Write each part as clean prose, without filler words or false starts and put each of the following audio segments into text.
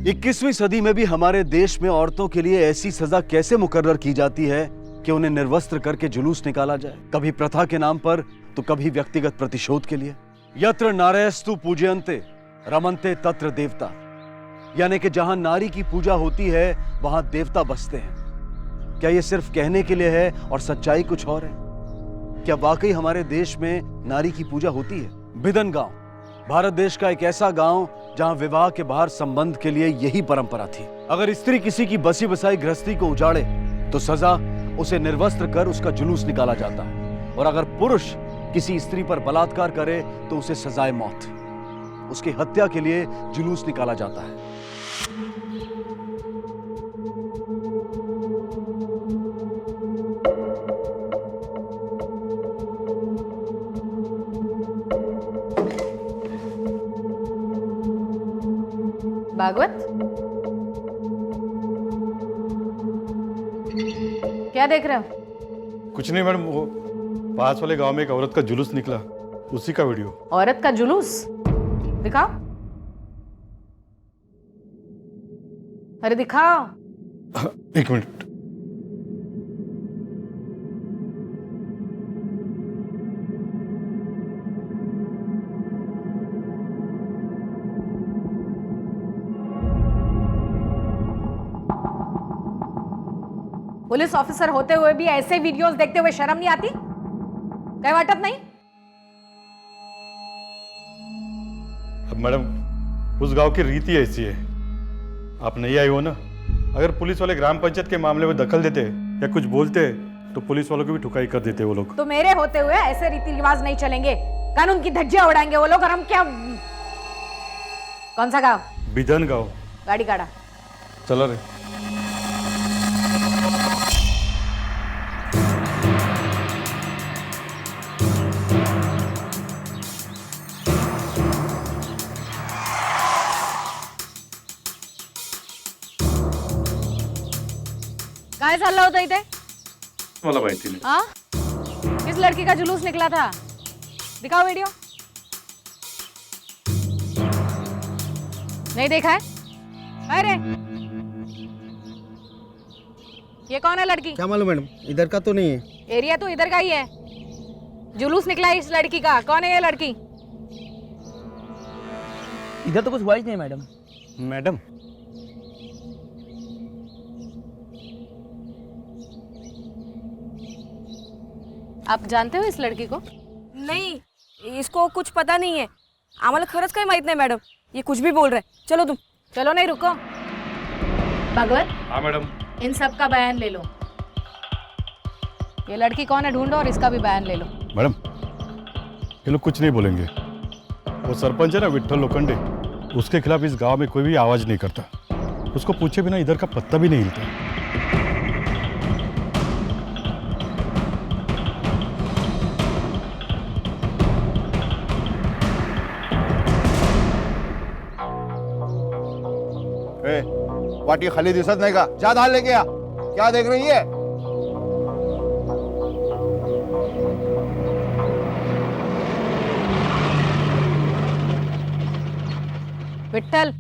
21वीं सदी में भी हमारे देश में औरतों के लिए ऐसी सजा कैसे मुकर्रर की जाती है कि उन्हें निर्वस्त्र करके जुलूस निकाला जाए, कभी प्रथा के नाम पर तो कभी व्यक्तिगत प्रतिशोध के लिए। यत्र नारयस्तु पूजयन्ते रमन्ते तत्र देवता, यानी कि जहां नारी की पूजा होती है वहां देवता बसते हैं। क्या यह सिर्फ कहने के लिए है और सच्चाई कुछ और है? क्या वाकई हमारे देश में नारी की पूजा होती है? बिदन गांव भारत देश का एक ऐसा गांव जहां विवाह के बाहर संबंध के लिए यही परंपरा थी। अगर स्त्री किसी की बसी बसाई गृहस्थी को उजाड़े तो सजा उसे निर्वस्त्र कर उसका जुलूस निकाला जाता है, और अगर पुरुष किसी स्त्री पर बलात्कार करे तो उसे सजाए मौत, उसकी हत्या के लिए जुलूस निकाला जाता है। भागवत, क्या देख रहे हो? कुछ नहीं मैडम, वो पास वाले गांव में एक औरत का जुलूस निकला, उसी का वीडियो। औरत का जुलूस दिखाओ। अरे दिखाओ। एक मिनट। पुलिस ऑफिसर होते हुए भी ऐसे वीडियोस देखते हुए शर्म नहीं आती? क्या वाटत नहीं? अब मैडम, उस गांव की रीति ऐसी है, आप नहीं आई हो ना। अगर पुलिस वाले ग्राम पंचायत के मामले में दखल देते या कुछ बोलते तो पुलिस वालों की भी ठुकाई कर देते वो लोग। तो मेरे होते हुए ऐसे रीति रिवाज नहीं चलेंगे, कानून की धज्जियां उड़ाएंगे वो लोग, और हम क्या? कौन सा गांव? बिधन गांव। गाड़ी काढ़ा। चलो रे। काय चाललं होतं इथे? मला माहिती नाही। हाँ? किस लड़की का जुलूस निकला था? दिखाओ वीडियो। नहीं देखा है? अरे ये कौन है लड़की? क्या मालूम मैडम, इधर का तो नहीं है। एरिया तो इधर का ही है। जुलूस निकला है इस लड़की का, कौन है ये लड़की? इधर तो कुछ हुआ ही नहीं मैडम। मैडम, आप जानते हो इस लड़की को? नहीं, इसको कुछ पता नहीं है। आम्हाला खरंच काही माहित नाही मॅडम, ये कुछ भी बोल रहे। चलो तुम। चलो नहीं, रुको। भगवत, हाँ मैडम। इन सब का बयान ले लो। ये लड़की कौन है ढूंढो और इसका भी बयान ले लो। मैडम, ये लोग कुछ नहीं बोलेंगे। वो सरपंच है ना विठल लोखंडे, उसके खिलाफ इस गांव में कोई भी आवाज नहीं करता। उसको पूछे बिना इधर का पत्ता भी नहीं हिलता। वाटी खाली दिसत नाही का? जा धाल लेके आ। क्या देख रही है? विट्ठल,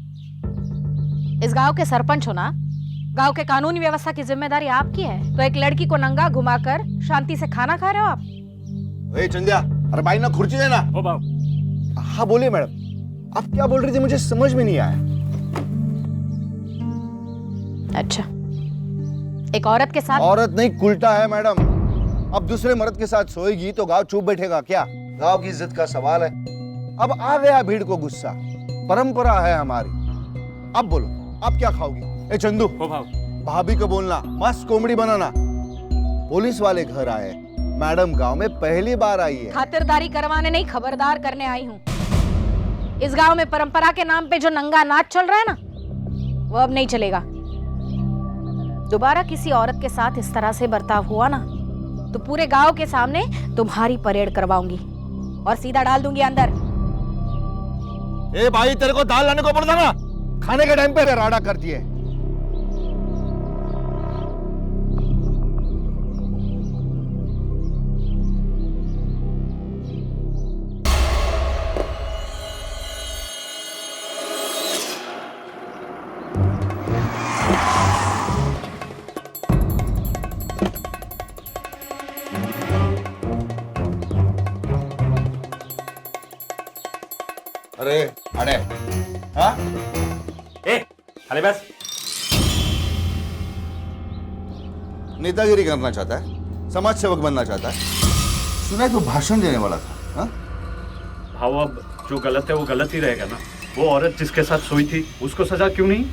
इस गांव के सरपंच हो ना? गांव के कानूनी व्यवस्था की जिम्मेदारी आपकी है, तो एक लड़की को नंगा घुमाकर शांति से खाना खा रहे हो आप? ए चंद्या, अरे भाई ना खुर्ची देना। ओ बाप। हाँ बोलिए मैडम, आप क्या बोल रही थी? मुझे समझ में नहीं आया। अच्छा, एक औरत के साथ? औरत नहीं, उल्टा है मैडम। अब दूसरे मर्द के साथ सोएगी तो गांव चुप बैठेगा क्या? गांव की इज्जत का सवाल है। अब आ गया भीड़ को गुस्सा, परंपरा है हमारी। अब बोलो, आप क्या खाओगी? ए चंदू, भाभी को बोलना मस्त कोमड़ी बनाना। पुलिस वाले घर आए, मैडम गांव में पहली बार आई है। खातिरदारी करवाने नहीं, खबरदार करने आई हूँ। इस गांव में परंपरा के नाम पे जो नंगा नाच चल रहा है ना, वो अब नहीं चलेगा। दोबारा किसी औरत के साथ इस तरह से बर्ताव हुआ ना, तो पूरे गांव के सामने तुम्हारी परेड करवाऊंगी और सीधा डाल दूंगी अंदर। ए भाई, तेरे को दाल लाने को पड़ता ना, खाने के टाइम पे राड़ा करती है। अरे अरे हाँ ए अरे बस नेतागिरी करना चाहता है, समाज सेवक बनना चाहता है। सुना है तो भाषण देने वाला था। हाँ भाव अब जो गलत है वो गलत ही रहेगा ना। वो औरत जिसके साथ सोई थी उसको सजा क्यों नहीं?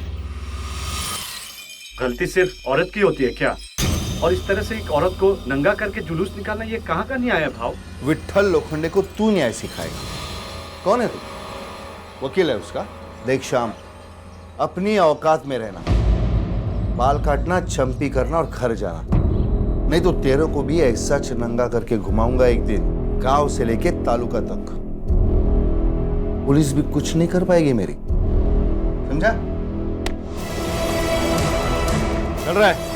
गलती सिर्फ औरत की होती है क्या? और इस तरह से एक औरत को नंगा करके जुलूस निकालना ये कहाँ का न्याय है भाव? विट्ठल लोखंडे को तू न्याय सिखाएगा? कौन है तू? वकील है उसका? देख श्याम, अपनी औकात में रहना, बाल काटना, चंपी करना और घर जाना, नहीं तो तेरे को भी ऐसा नंगा करके घुमाऊंगा एक दिन, गांव से लेके तालुका तक। पुलिस भी कुछ नहीं कर पाएगी मेरी, समझा? चल रहा है।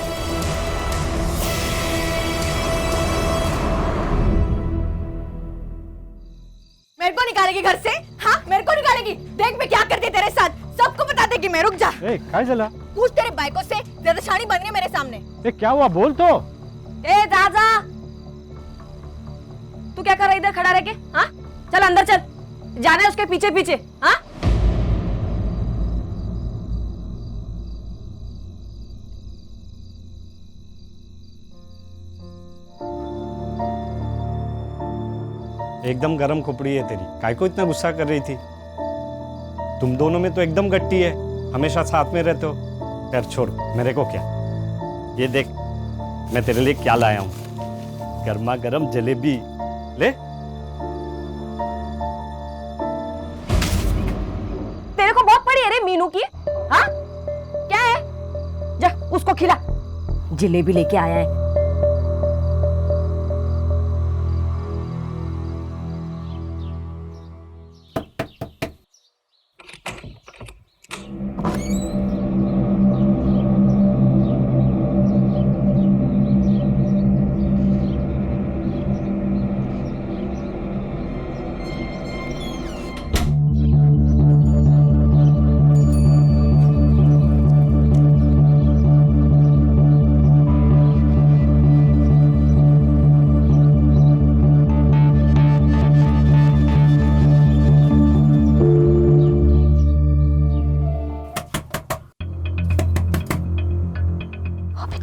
मेरे को निकालेगी घर से? हाँ मेरे को निकालेगी। देख मैं क्या करती तेरे साथ, सबको बता देगी मैं। रुक जा। ए काय झाला? पूछ तेरे बाइको से, ज्यादा शानी बन रही है मेरे सामने। ए क्या हुआ बोल तो। ए दादा, तू क्या कर रहा है इधर खड़ा रह के? हाँ चल अंदर चल, जाना है उसके पीछे पीछे। हाँ एकदम गरम खोपड़ी है तेरी, काय को इतना गुस्सा कर रही थी? तुम दोनों में तो एकदम गट्टी है, हमेशा साथ में रहते हो। खैर छोड़, मेरे को क्या। ये देख मैं तेरे लिए क्या लाया हूं, गर्मा गर्म जलेबी ले। तेरे को बहुत पड़ी है रे मीनू की। हाँ क्या है, जा उसको खिला। जलेबी लेके आया है।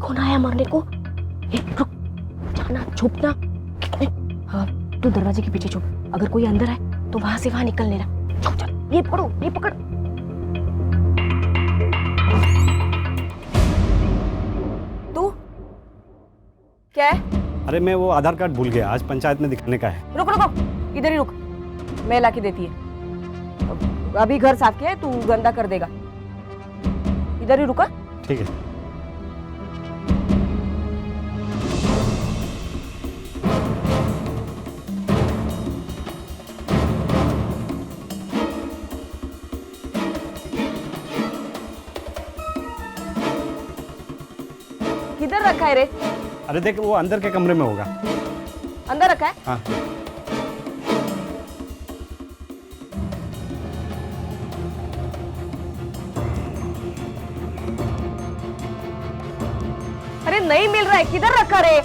कौन आया मरने को? रुक, जाना, छुपना। हाँ, तू दरवाजे के पीछे छुप, अगर कोई अंदर है तो वहां से वहां निकल लेना। छुप जा, ये पकड़ो, ये पकड़। तू क्या है? अरे मैं वो आधार कार्ड भूल गया, आज पंचायत में दिखाने का है। रुक रुको, इधर ही रुक, मैं लाके देती है। अभी घर साफ किया है, तू गंदा कर देगा। इधर ही रुका। ठीक है। किधर रखा है रे? अरे देख वो अंदर के कमरे में होगा। अंदर रखा है? हाँ। अरे नहीं मिल रहा है, किधर रखा रे?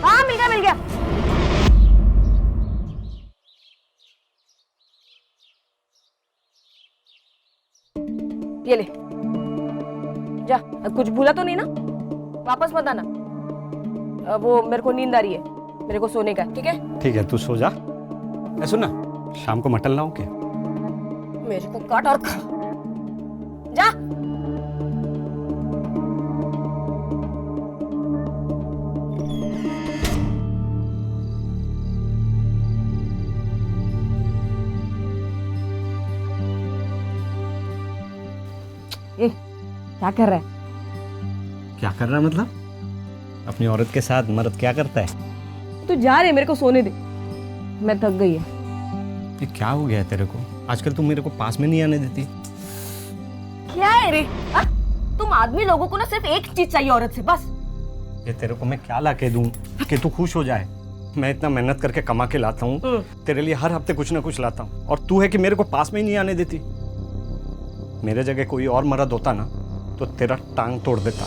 हाँ मिल गया, मिल गया। ये ले जा। अब कुछ भूला तो नहीं ना? वापस मत आना। अब वो मेरे को नींद आ रही है, मेरे को सोने का, ठीक है? ठीक है तू सो जा। मैं सुन ना, शाम को मटन लाऊं क्या? मेरे को काट और खा। जा। ए, क्या कर रहा है? क्या कर रहा है मतलब? अपनी औरत के साथ मर्द क्या करता है? तू जा रहे, मेरे को सोने दे, मैं थक गई है। ये क्या हो गया है तेरे को? आजकल तुम मेरे को पास में नहीं आने देती। क्या है रे? तुम आदमी लोगों को ना सिर्फ एक चीज चाहिए औरत से, बस। ये तेरे को मैं क्या ला के दूं कि तू खुश हो जाए? मैं इतना मेहनत करके कमा के लाता हूँ, तेरे लिए हर हफ्ते कुछ ना कुछ लाता हूँ, और तू है कि मेरे को पास में ही नहीं आने देती। मेरे जगह कोई और मर्द होता ना तो तेरा टांग तोड़ देता।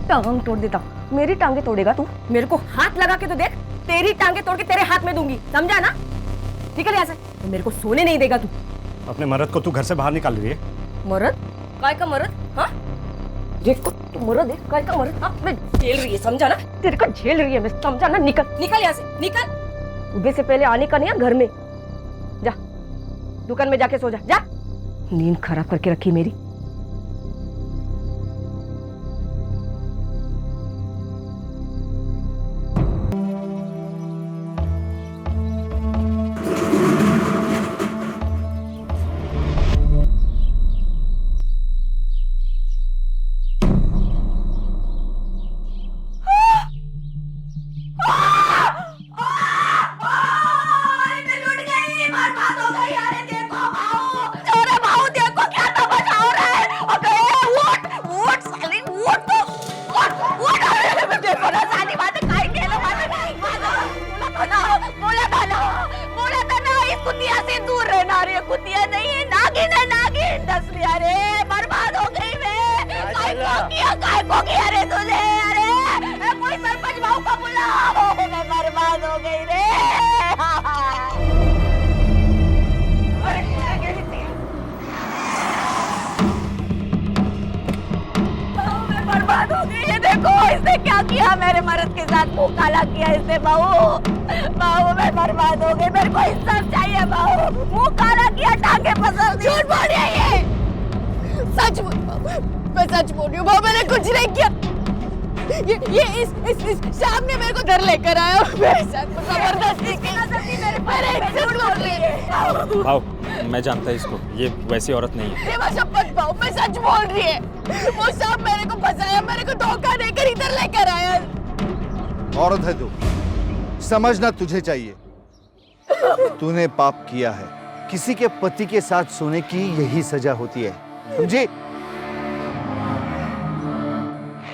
टांग तोड़ देता? मेरी टांगे तोड़ेगा तू? मेरे को हाथ लगा के तो देख, तेरी टांगे तोड़ के तेरे हाथ में दूंगी, समझा ना? निकल यहाँ से, तो मेरे को सोने नहीं देगा तू। अपने मर्द को तू घर से बाहर निकाल रही है। मर्द? काय का मर्द? हाँ? देखो तू मर्द है, काय का मर्द? हाँ, मैं झेल रही है, समझा ना? तेरे को झेल रही है मैं, समझा ना? निकल यहाँ से, निकल। सुबह से पहले आने का नहीं है घर में। जा, दुकान में जाके सो जा, जा। नींद खराब करके रखी मेरी। इसने क्या किया मेरे मर्द के साथ? मुंह काला किया इसने। बहू मैं बर्बाद हो गई, मेरे को इंसाफ चाहिए बहू। मुंह काला किया, टांगे पसंद। झूठ बोल रही है ये। सच बोल, मैं सच बोल रही हूँ बहू, मैंने कुछ नहीं किया। ये इस शाम ने मेरे को घर लेकर आया और मेरे साथ जबरदस्ती की। मेरे झूठ बोल रही है। भाव, मैं जानता हूँ इसको, ये वैसी औरत नहीं है। देवा शपथ बहू, मैं सच बोल रही है। वो शाम मेरे को फंसाया, मेरे को धोखा देकर इधर लेकर आया। औरत है तू, समझना तुझे चाहिए। तूने पाप किया है। किसी के पति के साथ सोने की यही सजा होती है, समझे?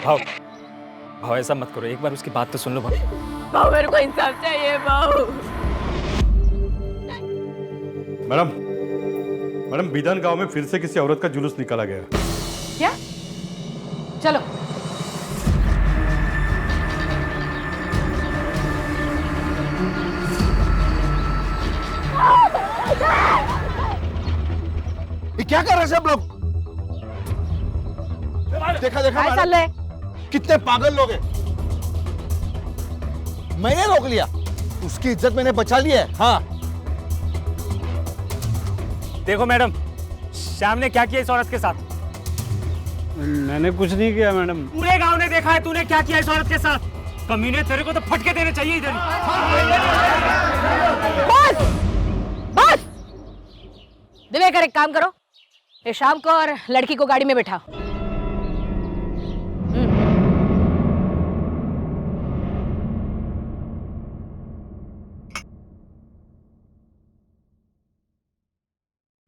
भाव ऐसा मत करो, एक बार उसकी बात तो सुन लो। बहू मेरे को इंसाफ चाहिए बहू। मैडम बिधन गांव में फिर से किसी औरत का जुलूस निकाला गया। क्या? चलो। ये क्या कर रहे हैं सब लोग? देखा मैडम, कितने पागल लोग हैं। मैंने रोक लिया, उसकी इज्जत मैंने बचा ली है। हाँ, देखो मैडम, श्याम ने क्या किया इस औरत के साथ? मैंने कुछ नहीं किया मैडम। पूरे गांव ने देखा है तूने क्या किया इस औरत के साथ। कमीने, तेरे को तो फटके देने चाहिए इधर। बस दिवेकर, एक काम करो, ये शाम को और लड़की को गाड़ी में बैठा।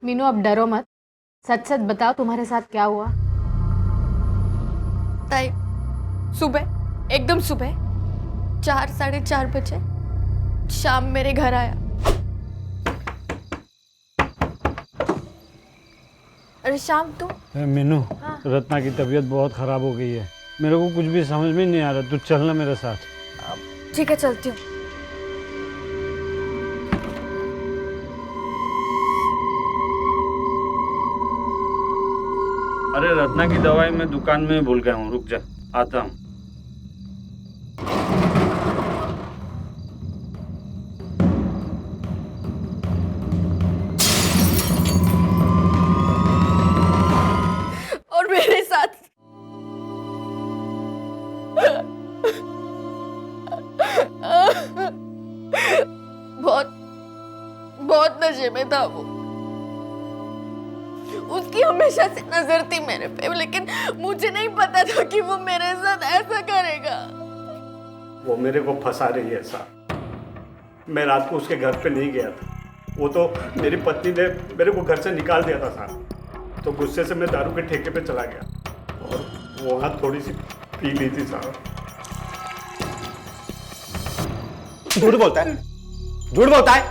मीनू, अब डरो मत, सच सच बताओ तुम्हारे साथ क्या हुआ? ताई, सुबह, एकदम सुबह 4, 4:30 बजे शाम मेरे घर आया। अरे शाम तू? मीनू, रत्ना की तबीयत बहुत खराब हो गई है। मेरे को कुछ भी समझ में नहीं आ रहा, तू चलना मेरे साथ। ठीक है, चलती हूँ। अरे रत्ना की दवाई मैं दुकान में भूल गया हूँ, रुक जा, आता हूँ। और मेरे साथ बहुत नशे में था वो। उसकी हमेशा से नजर थी मेरे पे, लेकिन मुझे नहीं पता था कि वो मेरे साथ ऐसा करेगा। वो मेरे को फंसा रही है साहब। मैं रात को उसके घर पे नहीं गया था, वो तो मेरी पत्नी ने मेरे को घर से निकाल दिया था साहब। तो गुस्से से मैं दारू के ठेके पे चला गया और वहाँ थोड़ी सी पी ली थी साहब। झूठ बोलता है, झूठ बोलता है।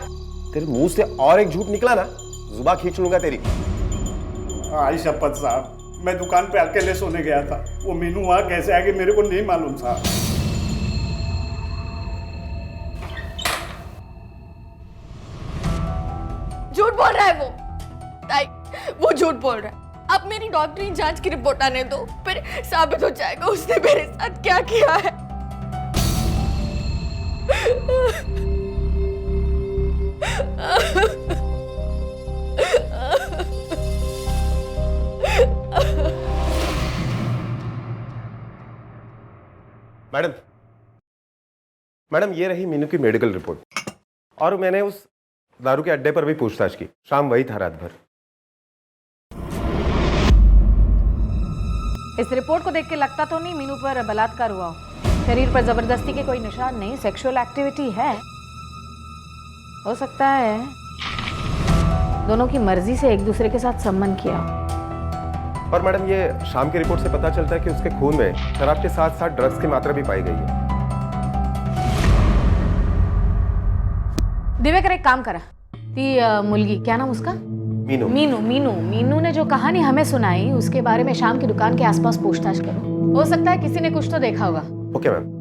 तेरे मुंह से और एक झूठ निकला ना, जुबान खींच लूंगा तेरी। आई शपथ साहब, मैं दुकान पे अकेले सोने गया था। वो मीनू वहाँ कैसे आ गई मेरे को नहीं मालूम साहब। वो झूठ बोल रहा है। अब मेरी डॉक्टरी जांच की रिपोर्ट आने दो, फिर साबित हो जाएगा उसने मेरे साथ क्या किया है। मैडम, मैडम ये रही मीनू की मेडिकल रिपोर्ट, और मैंने उस दारू के अड्डे पर भी पूछताछ की। शाम वही था रात भर। इस रिपोर्ट को देख के लगता तो नहीं मीनू पर बलात्कार हुआ हो। शरीर पर जबरदस्ती के कोई निशान नहीं, सेक्सुअल एक्टिविटी है। हो सकता है दोनों की मर्जी से एक दूसरे के साथ संबंध किया। और मैडम ये शाम की रिपोर्ट से पता चलता है कि उसके खून में शराब के साथ साथ ड्रग्स की मात्रा भी पाई गई है। दिव्यकर एक काम करा, ती मुलगी, क्या नाम उसका? मीनू। मीनू ने जो कहानी हमें सुनाई उसके बारे में शाम की दुकान के आसपास पूछताछ करो। हो सकता है किसी ने कुछ तो देखा होगा। Okay ma'am.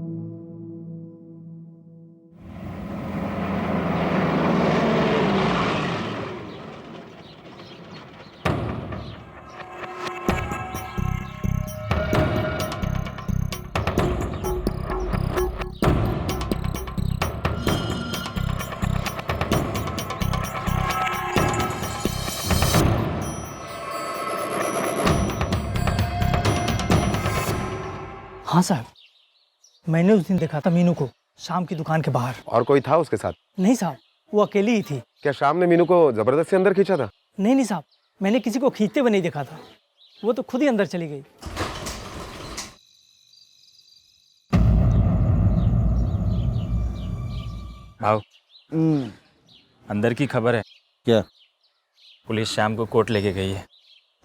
हाँ साहब, मैंने उस दिन देखा था मीनू को शाम की दुकान के बाहर। और कोई था उसके साथ? नहीं साहब, वो अकेली ही थी। क्या शाम ने मीनू को जबरदस्ती अंदर खींचा था? नहीं साहब, मैंने किसी को खींचते हुए नहीं देखा था, वो तो खुद ही अंदर चली गई। भाव, अंदर की खबर है। क्या? पुलिस शाम को कोर्ट लेके गई है।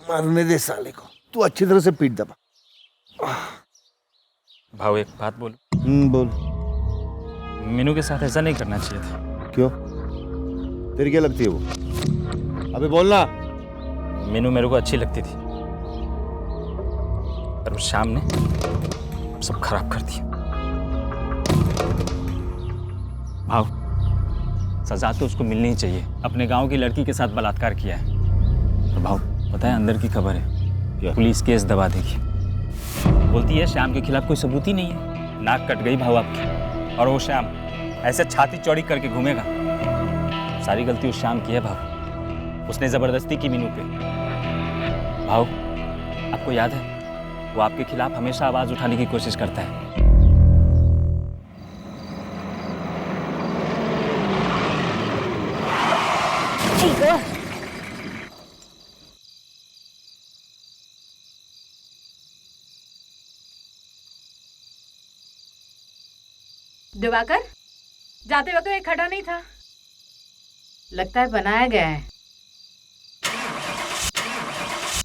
मारने दे साले को, तू अच्छी तरह से पीट दबा। भाव एक बात बोलो, बोल। मीनू के साथ ऐसा नहीं करना चाहिए था। क्यों? तेरी क्या लगती है वो? अबे बोलना। मीनू मेरे को अच्छी लगती थी, पर उस शाम ने सब खराब कर दिया। भाव, सजा तो उसको मिलनी ही चाहिए। अपने गांव की लड़की के साथ बलात्कार किया है। तो भाव पता है अंदर की खबर है, पुलिस केस दबा देगी। बोलती है श्याम के खिलाफ कोई सबूत ही नहीं है। नाक कट गई भाव आपकी। और वो श्याम ऐसे छाती चौड़ी करके घूमेगा। सारी गलती उस श्याम की है भाव, उसने जबरदस्ती की मीनू पे। भाव आपको याद है, वो आपके खिलाफ हमेशा आवाज उठाने की कोशिश करता है। दिवाकर, जाते वक्त एक खड़ा नहीं था, लगता है बनाया गया है।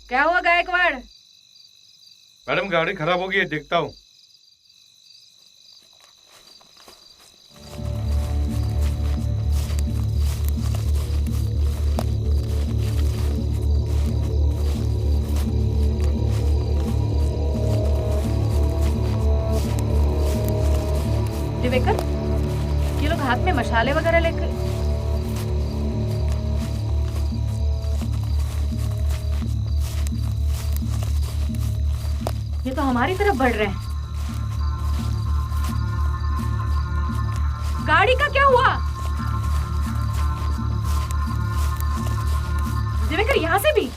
क्या हुआ गायकवाड़? मैडम गाड़ी खराब हो गई है, देखता हूँ। दिवेकर, ये लोग हाथ में मशाले वगैरह लेकर। ये तो हमारी तरफ बढ़ रहे हैं। गाड़ी का क्या हुआ? दिवेकर, यहां से भी?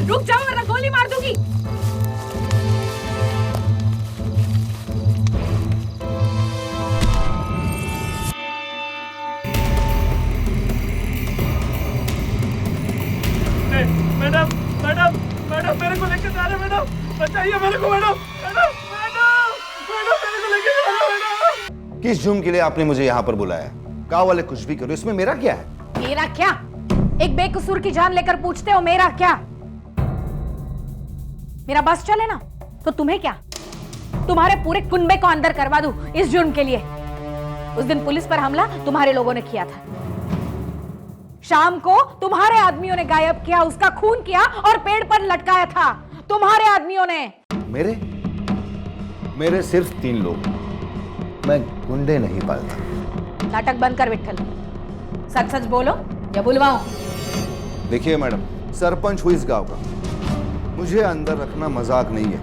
रुक जाओ वरना गोली मार दूंगी। मैडम मैडम मैडम, मेरे को लेकर जा रहे मैडम, बचाइए मेरे को मैडम। मैडम मैडम मैडम, मेरे को लेकर जा रहे मैडम। किस जुर्म के लिए आपने मुझे यहाँ पर बुलाया? गाँव वाले कुछ भी करो, इसमें मेरा क्या है? मेरा क्या? एक बेकसूर की जान लेकर पूछते हो मेरा क्या? मेरा बस चले ना तो तुम्हें क्या? तुम्हारे पूरे कुनबे को अंदर करवा दूं इस जुर्म के लिए। उस दिन पुलिस पर हमला तुम्हारे लोगों ने किया था। शाम को तुम्हारे आदमियों ने गायब किया, उसका खून किया और पेड़ पर लटकाया था। तुम्हारे आदमियों ने। मेरे मेरे सिर्फ 3 लोग, मैं गुंडे नहीं पालता। नाटक बंद कर विट्ठल, सच सच बोलो या बुलवाऊं? देखिए मैडम, सरपंच हुई इस गांव का, मुझे अंदर रखना मजाक नहीं है,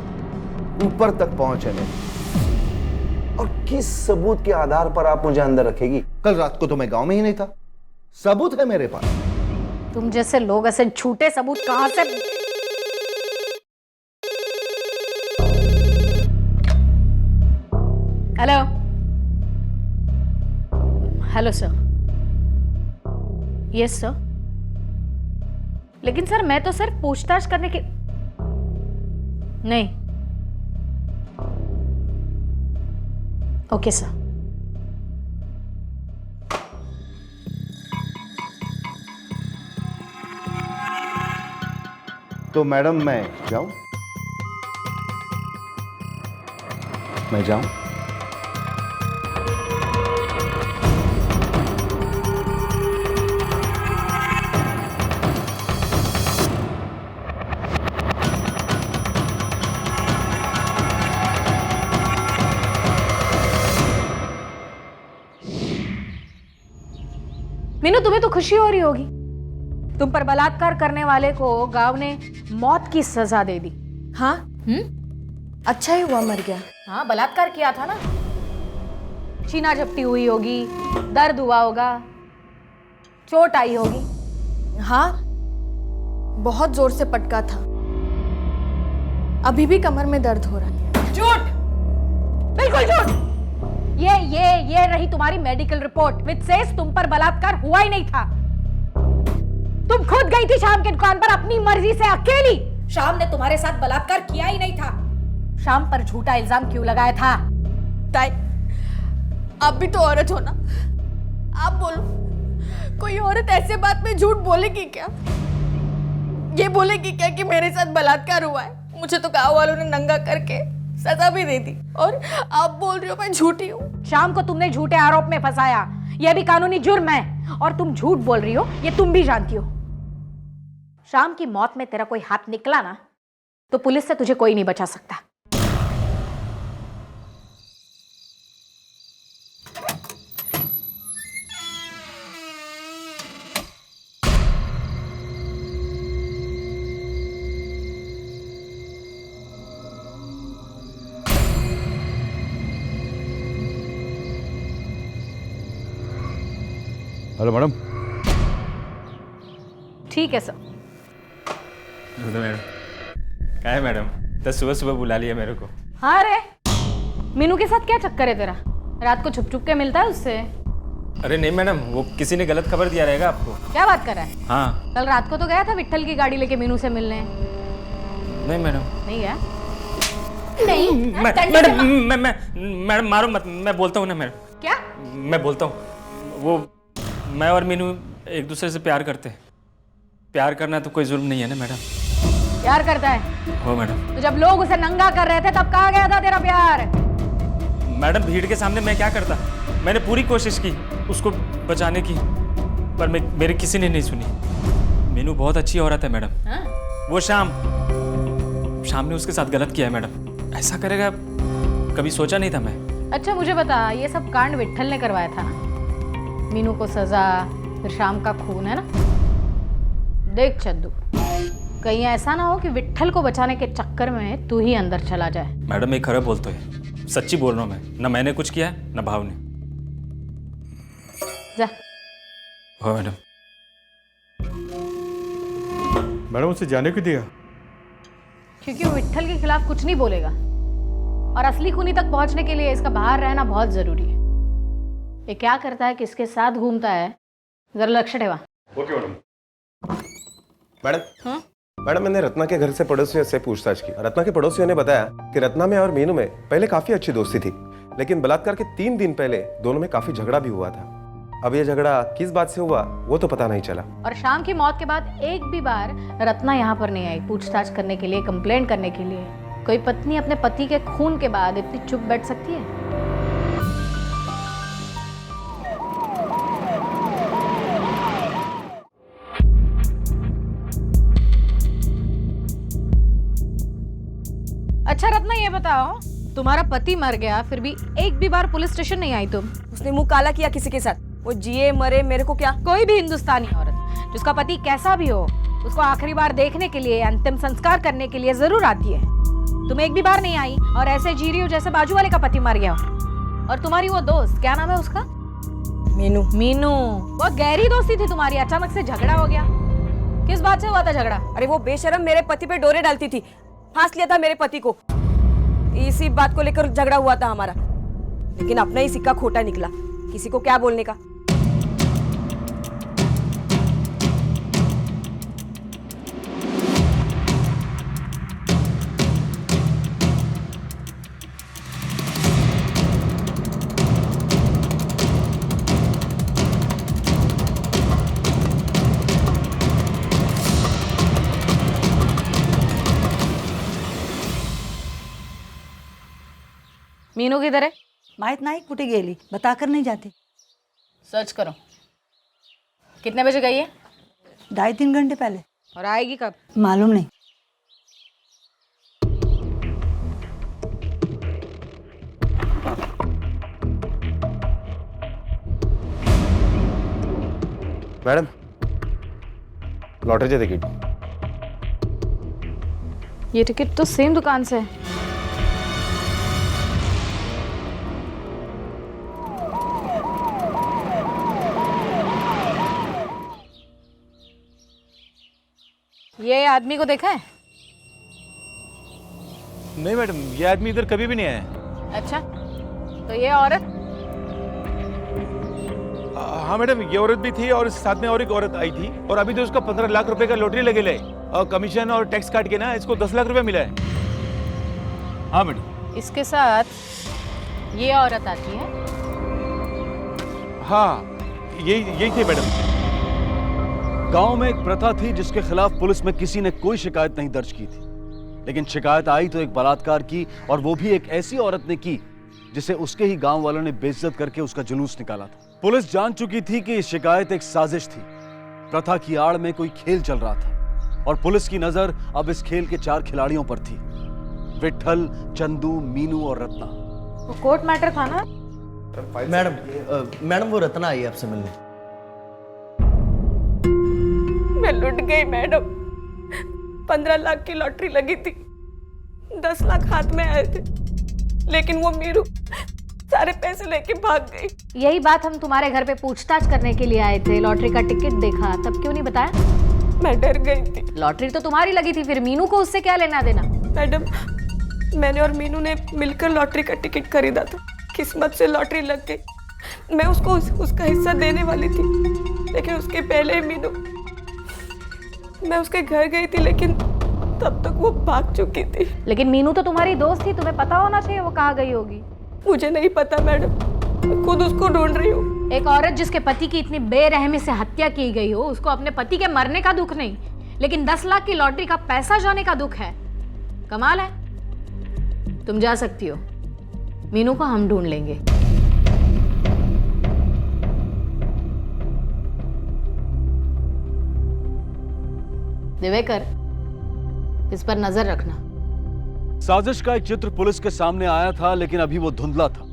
ऊपर तक पहुंच है मेरी। और किस सबूत के आधार पर आप मुझे अंदर रखेगी? कल रात को तो मैं गांव में ही नहीं था, सबूत है मेरे पास। तुम जैसे लोग ऐसे झूठे सबूत कहां से? Hello hello sir. Yes sir. लेकिन सर मैं तो सिर्फ पूछताछ करने के नहीं। Okay sir. तो मैडम मैं जाऊं? मैं जाऊं? मीनू, तुम्हें तो खुशी हो रही होगी, तुम पर बलात्कार करने वाले को गांव ने मौत की सजा दे दी। हाँ, अच्छा ही हुआ मर गया। हाँ, बलात्कार किया था ना, छीना झपटी हुई होगी, दर्द हुआ होगा, चोट आई होगी। हाँ, बहुत जोर से पटका था, अभी भी कमर में दर्द हो रहा है। झूठ, बिल्कुल झूठ। ये रही तुम्हारी मेडिकल रिपोर्ट विच सेज तुम पर बलात्कार हुआ ही नहीं था। तुम खुद गई थी शाम की दुकान पर अपनी मर्जी से अकेली। शाम ने तुम्हारे साथ बलात्कार किया ही नहीं था। शाम पर झूठा इल्जाम क्यों लगाया था? ताई, आप भी तो औरत हो ना, आप बोलो, कोई औरत ऐसे बात में झूठ बोलेगी क्या? ये बोलेगी क्या कि मेरे साथ बलात्कार हुआ है? मुझे तो गांव वालों ने नंगा करके सजा भी दे दी, और आप बोल रही हो मैं झूठी हूँ। शाम को तुमने झूठे आरोप में फंसाया, यह भी कानूनी जुर्म है, और तुम झूठ बोल रही हो ये तुम भी जानती हो। शाम की मौत में तेरा कोई हाथ निकला ना, तो पुलिस से तुझे कोई नहीं बचा सकता। Hello madam. ठीक है सर। मैडम क्या है मैडम, तो सुबह सुबह बुला लिया मेरे को। हाँ रे, मीनू के साथ क्या चक्कर है तेरा? रात को छुप छुप के मिलता है उससे? अरे नहीं मैडम, वो किसी ने गलत खबर दिया रहेगा आपको। क्या बात कर रहा है? हाँ। कल रात को तो गया था विट्ठल की गाड़ी लेके मीनू से मिलने। नहीं मैडम। नहीं गया? मैडम मारो मत, मैं बोलता हूँ ना मैडम। क्या? मैं बोलता हूँ, वो मैं और मीनू एक दूसरे से प्यार करते हैं। प्यार करना तो कोई जुर्म नहीं है ना मैडम। प्यार करता है? हो मैडम। तो जब लोग उसे नंगा कर रहे थे तब कहाँ गया था तेरा प्यार? मैडम भीड़ के सामने मैं क्या करता, मैंने पूरी कोशिश की उसको बचाने की, पर मेरी किसी ने नहीं सुनी। मीनू बहुत अच्छी औरत है मैडम। हाँ? वो शाम ने उसके साथ गलत किया है मैडम। ऐसा करेगा कभी सोचा नहीं था मैं। अच्छा मुझे बता, ये सब कांड विट्ठल ने करवाया था ना? मीनू को सजा, फिर शाम का खून, है ना? देख चद्दू, कहीं ऐसा ना हो कि विट्ठल को बचाने के चक्कर में तू ही अंदर चला जाए। मैडम एक खराब बोलते है, सच्ची बोल रहा हूँ मैं, ना मैंने कुछ किया है ना भाव ने। जा। हो मैडम। मैडम उसे जाने क्यों दिया? क्योंकि वो विट्ठल के खिलाफ कुछ नहीं बोलेगा, और असली खूनी तक पहुंचने के लिए इसका बाहर रहना बहुत जरूरी है। ये क्या करता है, किसके साथ घूमता है, जरा लक्ष्य ठेवा। Okay madam. मैडम, मैडम मैंने रत्ना के घर से पड़ोसियों से पूछताछ की। रत्ना के पड़ोसियों ने बताया कि रत्ना में और मीनू में पहले काफी अच्छी दोस्ती थी, लेकिन बलात्कार के 3 दिन पहले दोनों में काफी झगड़ा भी हुआ था। अब ये झगड़ा किस बात से हुआ वो तो पता नहीं चला। और शाम की मौत के बाद एक भी बार रत्ना यहाँ पर नहीं आई पूछताछ करने के लिए, कंप्लेंट करने के लिए। कोई पत्नी अपने पति के खून के बाद इतनी चुप बैठ सकती है? बताओ, तुम्हारा पति मर गया फिर भी एक भी बार पुलिस स्टेशन नहीं आई तुम? उसने मुंह काला किया किसी के साथ, वो जिए मरे मेरे को क्या। कोई भी हिंदुस्तानी औरत जिसका पति कैसा भी हो उसको आखिरी बार देखने के लिए, अंतिम संस्कार करने के लिए जरूर आती है। तुम एक भी बार नहीं आई और ऐसे जी रही हो जैसे बाजू वाले का पति मर गया हो। और तुम्हारी वो दोस्त, क्या नाम है उसका? मीनू। मीनू, वो गहरी दोस्ती थी तुम्हारी, अचानक से झगड़ा हो गया। किस बात से हुआ था झगड़ा? अरे वो बेशरम मेरे पति पे डोरे डालती थी, फांस लिया था मेरे पति को, इसी बात को लेकर झगड़ा हुआ था हमारा। लेकिन अपना ही सिक्का खोटा निकला, किसी को क्या बोलने का। मीनू किधर है? माहित नाही कुठे गेली, बताकर नहीं जाती। सर्च करो। कितने बजे गई है? 2.5-3 घंटे पहले। और आएगी कब? मालूम नहीं। मैडम, लॉटरीचे तिकीट। ये टिकट तो सेम दुकान से है। ये आदमी को देखा है? नहीं मैडम, ये आदमी इधर कभी भी नहीं आया। अच्छा, तो ये औरत? हाँ मैडम, ये औरत भी थी और साथ में और एक औरत आई थी। और अभी तो उसका 15 लाख रुपए का लॉटरी लगे ले, और कमीशन और टैक्स काट के ना इसको 10 लाख रुपए मिला है। हाँ मैडम। इसके साथ ये औरत आती है? हाँ, यही थे मैडम। गांव में एक प्रथा थी जिसके खिलाफ पुलिस में किसी ने कोई शिकायत नहीं दर्ज की थी, लेकिन शिकायत आई तो एक बलात्कार की, और वो भी एक ऐसी औरत ने की जिसे उसके ही गांव वालों ने बेइज्जत करके उसका जुलूस निकाला था। पुलिस जान चुकी थी कि शिकायत एक साजिश थी, प्रथा की आड़ में कोई खेल चल रहा था, और पुलिस की नजर अब इस खेल के 4 खिलाड़ियों पर थी, विट्ठल, चंदू, मीनू और रत्ना। वो कोर्ट मैटर था ना? मैडम वो रत्ना आई है आपसे मिलने। मैं लुट गई मैडम। 15 लाख की लॉटरी लगी थी, 10 लाख हाथ में आए थे, लेकिन वो मीरू सारे पैसे लेके भाग गई। यही बात हम तुम्हारे घर पे पूछताछ करने के लिए आए थे। लॉटरी का टिकट देखा, तब क्यों नहीं बताया? मैं डर गई थी। लॉटरी तो तुम्हारी लगी थी, फिर मीनू को उससे क्या लेना देना? मैडम, मैंने और मीनू ने मिलकर लॉटरी का टिकट खरीदा था। किस्मत से लॉटरी लग गई। मैं उसको उसका हिस्सा देने वाली थी, लेकिन उसके पहले ही मीनू, मैं उसके घर गई थी, लेकिन तब तक वो भाग चुकी थी। लेकिन मीनू तो तुम्हारी दोस्त थी, तुम्हें पता होना चाहिए वो कहाँ गई होगी। मुझे नहीं पता मैडम, मैं खुद उसको ढूंढ रही हूँ। एक औरत जिसके पति की इतनी बेरहमी से हत्या की गई हो, उसको अपने पति के मरने का दुख नहीं, लेकिन 10 लाख की लॉटरी का पैसा जाने का दुख है। कमाल है। तुम जा सकती हो, मीनू को हम ढूंढ लेंगे। दिवेकर, इस पर नजर रखना। साजिश का एक चित्र पुलिस के सामने आया था, लेकिन अभी वो धुंधला था।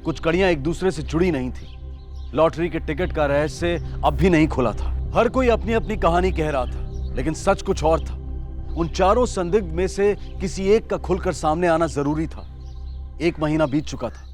कुछ कड़ियां एक दूसरे से जुड़ी नहीं थी। लॉटरी के टिकट का रहस्य अब भी नहीं खुला था। हर कोई अपनी अपनी कहानी कह रहा था, लेकिन सच कुछ और था। उन चारों संदिग्ध में से किसी एक का खुलकर सामने आना जरूरी था। 1 महीना बीत चुका था।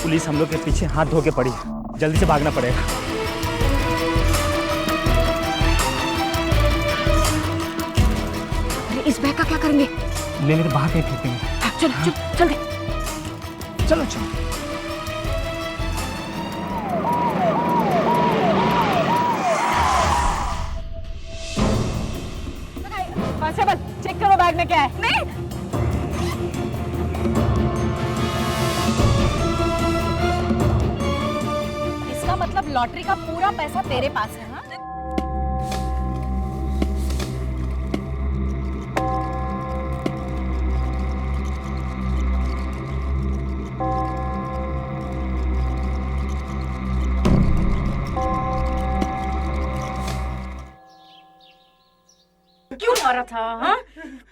पुलिस हम लोग के पीछे हाथ धो के पड़ी है, जल्दी से भागना पड़ेगा। अरे इस बैग का क्या करेंगे? ले लेकर बाहर कहीं फेंक देंगे। चल चल चल दे। चलो चलो। कांस्टेबल, चेक करो बैग में क्या है। नहीं, इसका मतलब लॉटरी का पूरा पैसा तेरे पास है। हाँ? क्यों मारा था? हाँ?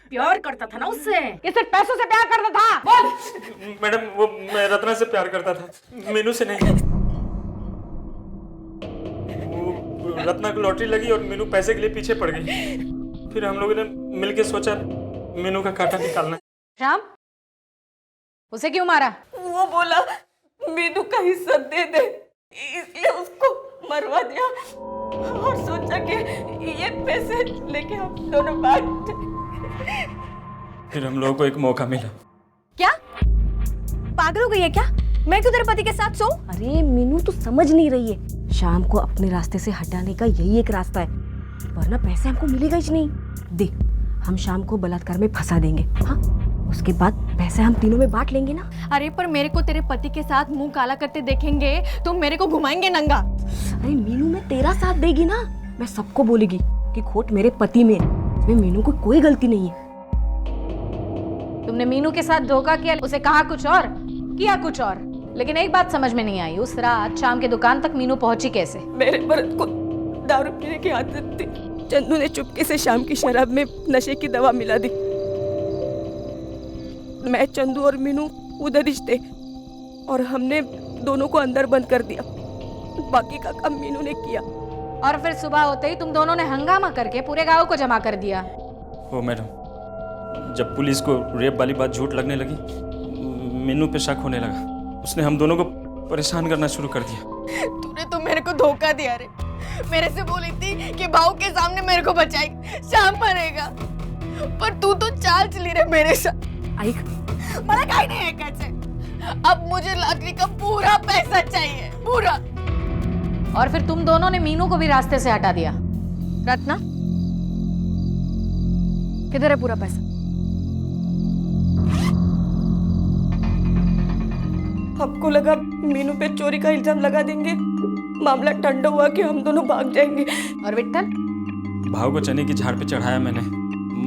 प्यार करता था ना उससे, कि सिर्फ पैसों से प्यार करता था? बोल। मैडम वो मैं रत्ना से प्यार करता था, मीनू से नहीं। वो रत्ना को लॉटरी लगी और मीनू पैसे के लिए पीछे पड़ गई। फिर हम लोगों ने मिलके सोचा मीनू का कांटा निकालना है। श्याम, उसे क्यों मारा? वो बोला मीनू का हिस्सा दे दे, इसलिए उसको मरवा दिया और सोचा कि ये पैसे लेके हम दोनों भाग। फिर हम लोगों को एक मौका मिला। क्या पागल हो गई है क्या? मैं क्यों तेरे पति के साथ सोऊं? अरे मीनू तू समझ नहीं रही है, शाम को अपने रास्ते से हटाने का यही एक रास्ता है, वरना पैसे हमको मिलेगा ही नहीं। देख हम शाम को बलात्कार में फंसा देंगे, हाँ उसके बाद पैसे हम तीनों में बांट लेंगे ना। अरे पर मेरे को तेरे पति के साथ मुंह काला करते देखेंगे तो मेरे को घुमाएंगे नंगा। अरे मीनू में तेरा साथ देगी ना, मैं सबको बोलेगी कि खोट मेरे पति में है, इसमें मीनू को कोई गलती नहीं है। तुमने मीनू के साथ धोखा किया, उसे कहा कुछ और, किया कुछ और, लेकिन एक बात समझ में नहीं आई, उस रात शाम के दुकान तक मीनू पहुंची कैसे? मेरे मर्द को दारू पीने की आदत थी, चंदू ने चुपके से शाम की शराब में नशे की दवा मिला दी। मैं, चंदू और मीनू उधर ही थे और हमने दोनों को अंदर बंद कर दिया, बाकी का काम मीनू ने किया। और फिर सुबह होते ही तुम दोनों ने हंगामा करके पूरे गांव को जमा कर दिया। ओ मैडम, जब पुलिस को रेप वाली बात झूठ लगने लगी, मीनू पे शक होने लगा, उसने हम दोनों को परेशान करना शुरू कर दिया। तूने तो मेरे को धोखा दिया रे, मेरे से बोली थी कि भाव के सामने मेरे को बचाएगी, शाम मरेगा, पर तू तो चाल चली रे मेरे साथ। आइक मला काही नहीं ऐकायचंय, अब मुझे लॉटरी का पूरा पैसा चाहिए, पूरा। और फिर तुम दोनों ने मीनू को भी रास्ते से हटा दिया। रत्ना किधर है पूरा पैसा? आपको लगा मीनू पे चोरी का इल्जाम लगा देंगे, मामला ठंडा हुआ कि हम दोनों भाग जाएंगे। और विट्ठल? भाव को चने की झाड़ पे चढ़ाया मैंने,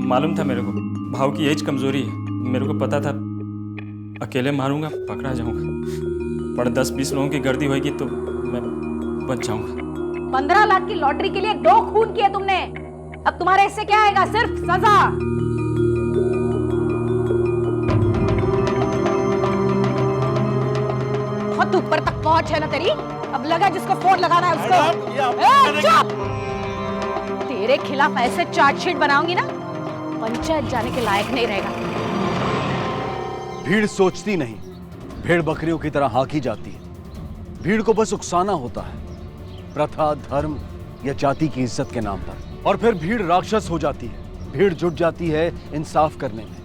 मालूम था मेरे को भाव की यही कमजोरी है, मेरे को पता था अकेले मारूंगा पकड़ा जाऊंगा, पर 10-20 लोगों की गर्दी होगी तो मैं बच जाऊंगा। 15 लाख की लॉटरी के लिए 2 खून किए तुमने, अब तुम्हारे इससे क्या आएगा? सिर्फ सजा। बहुत ऊपर तक पहुंच है ना तेरी, अब लगा जिसको फोन लगाना है उसको। चुप! तेरे खिलाफ ऐसे चार्जशीट बनाऊंगी ना, पंचायत जाने के लायक नहीं रहेगा। भीड़ सोचती नहीं, भेड़ बकरियों की तरह हाँकी जाती है। भीड़ को बस उकसाना होता है, प्रथा, धर्म या जाति की इज्जत के नाम पर, और फिर भीड़ राक्षस हो जाती है। भीड़ जुट जाती है इंसाफ करने में,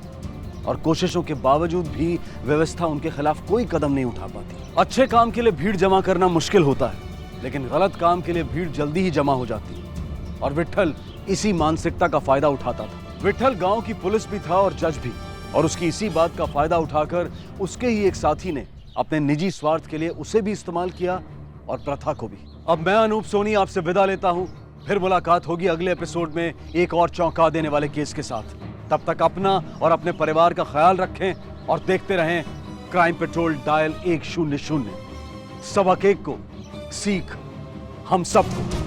और कोशिशों के बावजूद भी व्यवस्था उनके खिलाफ कोई कदम नहीं उठा पाती। अच्छे काम के लिए भीड़ जमा करना मुश्किल होता है, लेकिन गलत काम के लिए भीड़ जल्दी ही जमा हो जाती है। और विट्ठल इसी मानसिकता का फायदा उठाता था। विट्ठल गांव की पुलिस भी था और जज भी, और उसकी इसी बात का फायदा उठाकर उसके ही एक साथी ने अपने निजी स्वार्थ के लिए उसे भी इस्तेमाल किया और प्रथा को भी। अब मैं अनूप सोनी आपसे विदा लेता हूं, फिर मुलाकात होगी अगले एपिसोड में एक और चौंका देने वाले केस के साथ। तब तक अपना और अपने परिवार का ख्याल रखें और देखते रहें क्राइम पेट्रोल डायल 100। सबक एक को सीख हम सबको।